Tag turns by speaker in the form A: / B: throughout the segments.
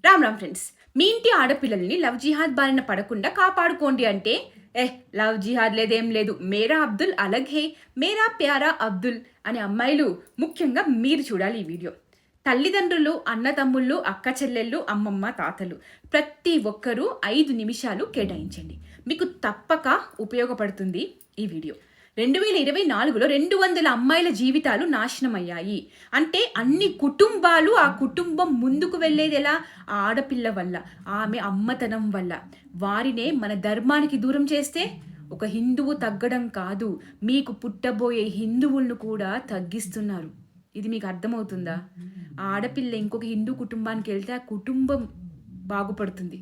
A: Ram Ram friends, మీ ఇంటి ఆడపిల్లల్ని love జిహాద్ బారిన పడకుండా కాపాడుకోండి అంటే లవ్ జిహాద్ లేదేం లేదు, మేరా అబ్దుల్ అలగ్ హే, మేరా ప్యారా అబ్దుల్ అనే అమ్మాయిలు ముఖ్యంగా మీరు చూడాలి ఈ వీడియో. తల్లిదండ్రులు, అన్నతమ్ముళ్ళు, అక్క చెల్లెళ్ళు, అమ్మమ్మ, తాతలు ప్రతి ఒక్కరూ 5 నిమిషాలు కేటాయించండి. మీకు తప్పక ఉపయోగపడుతుంది ఈ వీడియో. 2024లో 200 అమ్మాయిల జీవితాలు నాశనమయ్యాయి అంటే అన్ని కుటుంబాలు, ఆ కుటుంబం ముందుకు వెళ్ళేది ఎలా? ఆడపిల్ల వల్ల, ఆమె అమ్మతనం వల్ల. వారినే మన ధర్మానికి దూరం చేస్తే ఒక హిందువు తగ్గడం కాదు, మీకు పుట్టబోయే హిందువులను కూడా తగ్గిస్తున్నారు. ఇది మీకు అర్థమవుతుందా? ఆడపిల్ల ఇంకొక హిందూ కుటుంబానికి వెళ్తే ఆ కుటుంబం బాగుపడుతుంది.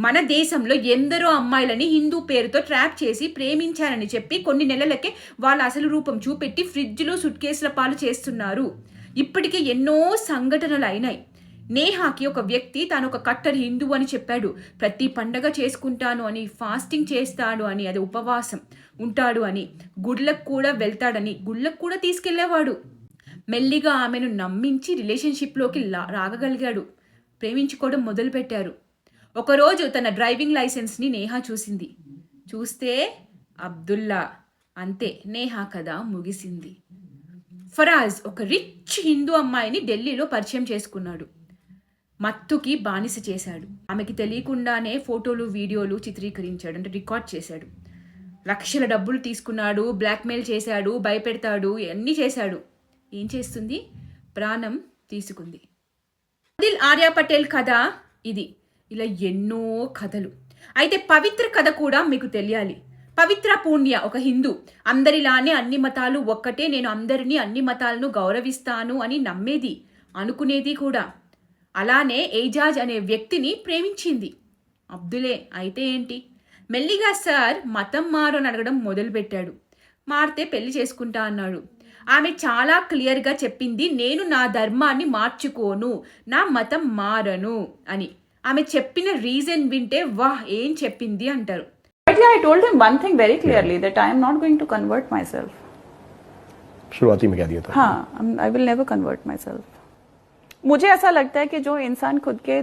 A: మన దేశంలో ఎందరో అమ్మాయిలని హిందూ పేరుతో ట్రాప్ చేసి ప్రేమించారని చెప్పి కొన్ని నెలలకే వాళ్ళ అసలు రూపం చూపెట్టి ఫ్రిడ్జ్లో సుట్ కేసుల పాలు చేస్తున్నారు. ఇప్పటికే ఎన్నో సంఘటనలు అయినాయి. నేహాకి ఒక వ్యక్తి తాను ఒక కట్టర్ హిందువు అని చెప్పాడు. ప్రతి పండగ చేసుకుంటాను అని, ఫాస్టింగ్ చేస్తాడు అని, అది ఉపవాసం ఉంటాడు అని, గుడ్లకు కూడా వెళ్తాడని, గుళ్ళకు కూడా తీసుకెళ్లేవాడు. మెల్లిగా ఆమెను నమ్మించి రిలేషన్షిప్లోకి రాగగలిగాడు. ప్రేమించుకోవడం మొదలుపెట్టారు. ఒకరోజు తన డ్రైవింగ్ లైసెన్స్ని నేహా చూసింది. చూస్తే అబ్దుల్లా. అంతే, నేహా కథ ముగిసింది. ఫరాజ్ ఒక రిచ్ హిందూ అమ్మాయిని ఢిల్లీలో పరిచయం చేసుకున్నాడు. మత్తుకి బానిస చేశాడు. ఆమెకి తెలియకుండానే ఫోటోలు, వీడియోలు చిత్రీకరించాడు, అంటే రికార్డ్ చేశాడు. లక్షల డబ్బులు తీసుకున్నాడు, బ్లాక్మెయిల్ చేశాడు, భయపెడతాడు, అన్నీ చేశాడు. ఏం చేస్తుంది? ప్రాణం తీసుకుంది. ఆదిల్ ఆర్య పటేల్ కథ ఇది. ఇలా ఎన్నో కథలు. అయితే పవిత్ర కథ కూడా మీకు తెలియాలి. పవిత్ర పూణ్య ఒక హిందూ, అందరిలానే అన్ని మతాలు ఒక్కటే, నేను అందరినీ, అన్ని మతాలను గౌరవిస్తాను అని నమ్మేది, అనుకునేది కూడా. అలానే ఏజాజ్ అనే వ్యక్తిని ప్రేమించింది. అబ్దులే. అయితే ఏంటి? మెల్లిగా సార్ మతం మారు అని అడగడం మొదలుపెట్టాడు. మారితే పెళ్లి చేసుకుంటా అన్నాడు. ఆమె చాలా క్లియర్గా చెప్పింది, నేను నా ధర్మాన్ని మార్చుకోను, నా మతం మారను అని. ఆమె చెప్పిన రీజన్ వింటే వాహ్ ఏం చెప్పింది అంటారు.
B: I told him one thing very clearly, that I am not going to convert myself.
C: शुरुआती में कह दिया था.
B: हाँ, I will never convert myself. मुझे ऐसा लगता है कि जो इंसान खुद के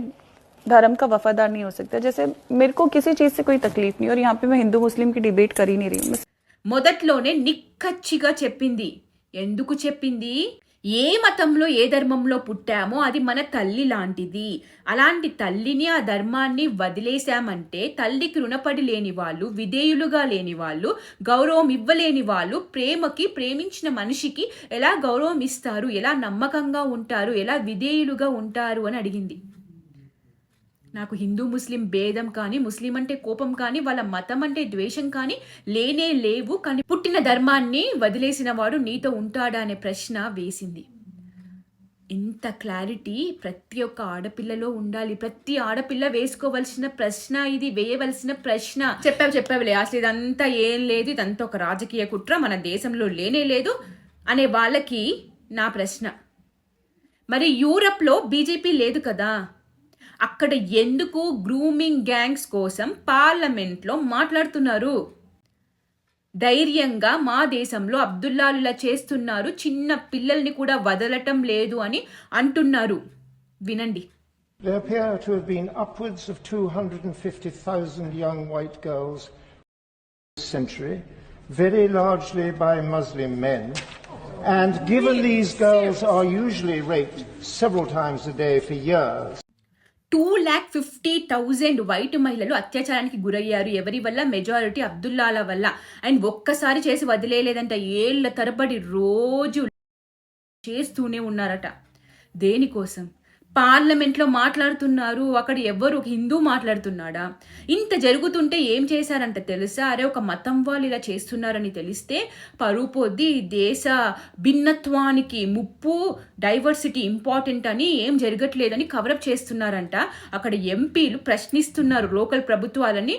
B: धर्म का वफादार नहीं हो सकता, जैसे मेरे को किसी चीज से कोई तकलीफ नहीं, और यहाँ पे मैं हिंदू मुस्लिम की डिबेट कर ही नहीं रही हूँ.
A: మొదట్లోనే నిక్కచ్చిగా చెప్పింది. ఎందుకు చెప్పింది? ఏ మతంలో, ఏ ధర్మంలో పుట్టామో అది మన తల్లి లాంటిది. అలాంటి తల్లిని, ఆ ధర్మాన్ని వదిలేశామంటే తల్లికి రుణపడి లేని వాళ్ళు, విధేయులుగా లేని వాళ్ళు, గౌరవం ఇవ్వలేని వాళ్ళు ప్రేమకి, ప్రేమించిన మనిషికి ఎలా గౌరవం ఇస్తారు, ఎలా నమ్మకంగా ఉంటారు, ఎలా విధేయులుగా ఉంటారు అని అడిగింది. నాకు హిందూ ముస్లిం భేదం కానీ, ముస్లిం అంటే కోపం కానీ, వాళ్ళ మతం అంటే ద్వేషం కానీ లేనే లేవు. కానీ పుట్టిన ధర్మాన్ని వదిలేసిన వాడు నీతో ఉంటాడా అనే ప్రశ్న వేసింది. ఇంత క్లారిటీ ప్రతి ఒక్క ఆడపిల్లలో ఉండాలి. ప్రతి ఆడపిల్ల వేసుకోవలసిన ప్రశ్న ఇది, వేయవలసిన ప్రశ్న. చెప్పావులే, అసలు ఇదంతా ఏం లేదు, ఇదంతా ఒక రాజకీయ కుట్ర, మన దేశంలో లేనే లేదు అనే వాళ్ళకి నా ప్రశ్న. మరి యూరప్లో బీజేపీ లేదు కదా, అక్కడ ఎందుకు గ్రూమింగ్ గ్యాంగ్స్ కోసం పార్లమెంట్లో మాట్లాడుతున్నారు? ధైర్యంగా మా దేశంలో అబ్దుల్లాలు ఇలా చేస్తున్నారు, చిన్న పిల్లల్ని కూడా వదలటం లేదు అని అంటున్నారు. వినండి.
D: There appear to have been upwards of 250,000 young white girls this century, very largely by Muslim men. And given these girls are usually raped several times a day for years,
A: 250,000 white మహిళలు అత్యాచారానికి గురయ్యారు. ఎవరి వల్ల? Majority అబ్దుల్లాల వల్ల. And ఒక్కసారి చేసి వదిలేలేదంట, ఏళ్ల తరబడి రోజు చేస్తూనే ఉన్నారట. దేనికోసం? పార్లమెంట్లో మాట్లాడుతున్నారు. అక్కడ ఎవరు? హిందూ మాట్లాడుతున్నాడా? ఇంత జరుగుతుంటే ఏం చేశారంట తెలుసా? అరే ఒక మతం వాళ్ళు ఇలా చేస్తున్నారని తెలిస్తే పరువు పొద్ది, దేశ భిన్నత్వానికి ముప్పు, డైవర్సిటీ ఇంపార్టెంట్ అని, ఏం జరగట్లేదని కవరప్ చేస్తున్నారంట. అక్కడ ఎంపీలు ప్రశ్నిస్తున్నారు, లోకల్ ప్రభుత్వాలని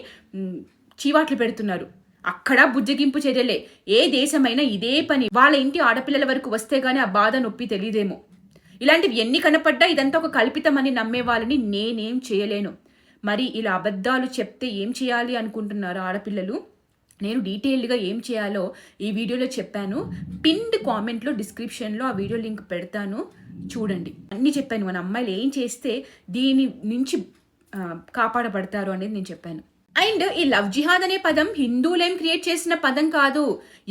A: చీవాట్లు పెడుతున్నారు. అక్కడ బుజ్జగింపు చర్యలే. ఏ దేశమైనా ఇదే పని. వాళ్ళ ఇంటి ఆడపిల్లల వరకు వస్తే గానీ ఆ బాధ నొప్పి తెలియదేమో. ఇలాంటివి ఎన్ని కనపడ్డా ఇదంతా ఒక కల్పితమని నమ్మే వాళ్ళని నేనేం చేయలేను. మరి ఇలా అబద్ధాలు చెప్తే ఏం చేయాలి అనుకుంటున్నారు ఆడపిల్లలు? నేను డీటెయిల్డ్గా ఏం చేయాలో ఈ వీడియోలో చెప్పాను. పిన్డ్ కామెంట్లో డిస్క్రిప్షన్లో ఆ వీడియో లింక్ పెడతాను, చూడండి. అన్నీ చెప్పాను, మన అమ్మాయిలు ఏం చేస్తే దీని నుంచి కాపాడబడతారు అనేది నేను చెప్పాను. అండ్ ఈ లవ్ జిహాద్ అనే పదం హిందువులేం క్రియేట్ చేసిన పదం కాదు.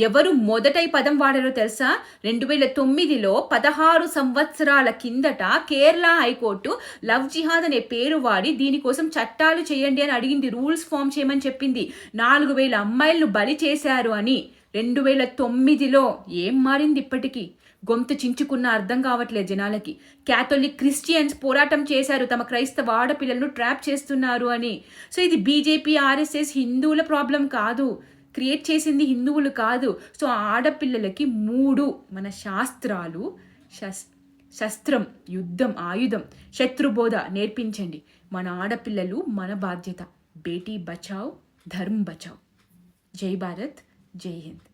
A: ఎవరు మొదట ఈ పదం వాడారో తెలుసా? 2009లో 16 సంవత్సరాల కిందట కేరళ హైకోర్టు లవ్ జిహాద్ అనే పేరు వాడి దీనికోసం చట్టాలు చేయండి అని అడిగింది, రూల్స్ ఫామ్ చేయమని చెప్పింది. 4000 అమ్మాయిలను బలి చేశారు అని 2009లో. ఏం మారింది ఇప్పటికీ? గొంతు చించుకున్న అర్థం కావట్లేదు జనాలకి. క్యాథలిక్ క్రిస్టియన్స్ పోరాటం చేశారు, తమ క్రైస్తవ ఆడపిల్లలను ట్రాప్ చేస్తున్నారు అని. సో ఇది బీజేపీ, ఆర్ఎస్ఎస్ హిందువుల ప్రాబ్లం కాదు, క్రియేట్ చేసింది హిందువులు కాదు. సో ఆడపిల్లలకి 3 మన శాస్త్రాలు, శస్త్రం, యుద్ధం, ఆయుధం, శత్రుబోధ నేర్పించండి. మన ఆడపిల్లలు మన బాధ్యత. బేటీ బచావ్, ధర్మ్ బచావ్. జై భారత్, జై హింద్.